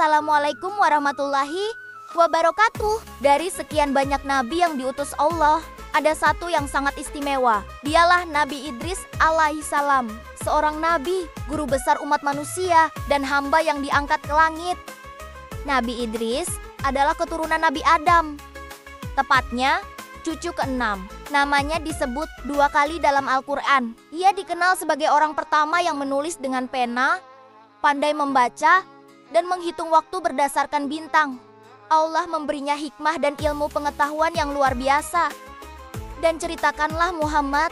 Assalamualaikum warahmatullahi wabarakatuh. Dari sekian banyak nabi yang diutus Allah, ada satu yang sangat istimewa. Dialah Nabi Idris alaihissalam, seorang nabi, guru besar umat manusia, dan hamba yang diangkat ke langit. Nabi Idris adalah keturunan Nabi Adam, tepatnya cucu keenam. Namanya disebut 2 kali dalam Al-Quran. Ia dikenal sebagai orang pertama yang menulis dengan pena, pandai membaca, dan menghitung waktu berdasarkan bintang. Allah memberinya hikmah dan ilmu pengetahuan yang luar biasa. Dan ceritakanlah Muhammad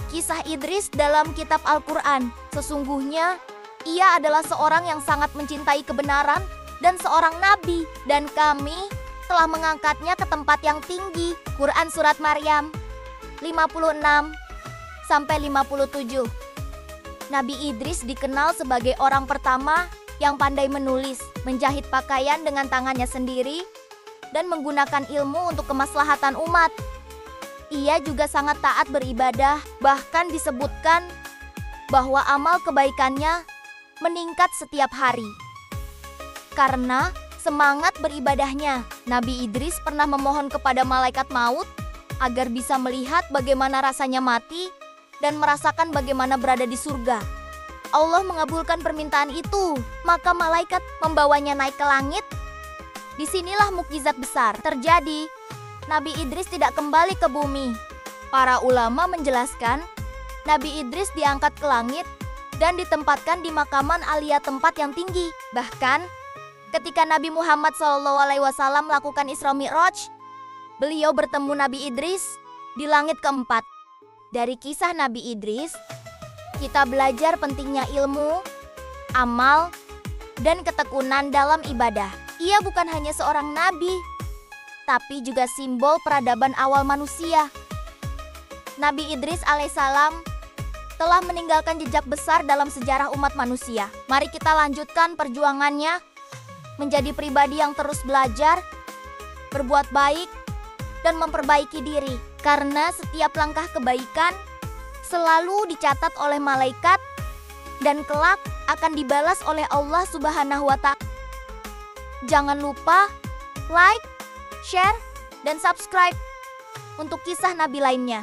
kisah Idris dalam kitab Al-Quran. Sesungguhnya ia adalah seorang yang sangat mencintai kebenaran dan seorang nabi, dan kami telah mengangkatnya ke tempat yang tinggi. Quran Surat Maryam 56-57. Nabi Idris dikenal sebagai orang pertama yang pandai menulis, menjahit pakaian dengan tangannya sendiri, dan menggunakan ilmu untuk kemaslahatan umat. Ia juga sangat taat beribadah, bahkan disebutkan bahwa amal kebaikannya meningkat setiap hari. Karena semangat beribadahnya, Nabi Idris pernah memohon kepada malaikat maut agar bisa melihat bagaimana rasanya mati dan merasakan bagaimana berada di surga. Allah mengabulkan permintaan itu, maka malaikat membawanya naik ke langit. Disinilah mukjizat besar terjadi. Nabi Idris tidak kembali ke bumi. Para ulama menjelaskan, Nabi Idris diangkat ke langit dan ditempatkan di makaman alia, tempat yang tinggi. Bahkan, ketika Nabi Muhammad SAW melakukan Isra Mi'raj, beliau bertemu Nabi Idris di langit keempat. Dari kisah Nabi Idris, kita belajar pentingnya ilmu, amal, dan ketekunan dalam ibadah. Ia bukan hanya seorang nabi, tapi juga simbol peradaban awal manusia. Nabi Idris alaihissalam telah meninggalkan jejak besar dalam sejarah umat manusia. Mari kita lanjutkan perjuangannya menjadi pribadi yang terus belajar, berbuat baik, dan memperbaiki diri. Karena setiap langkah kebaikan selalu dicatat oleh malaikat dan kelak akan dibalas oleh Allah Subhanahu wa Ta'ala. Jangan lupa like, share, dan subscribe untuk kisah nabi lainnya.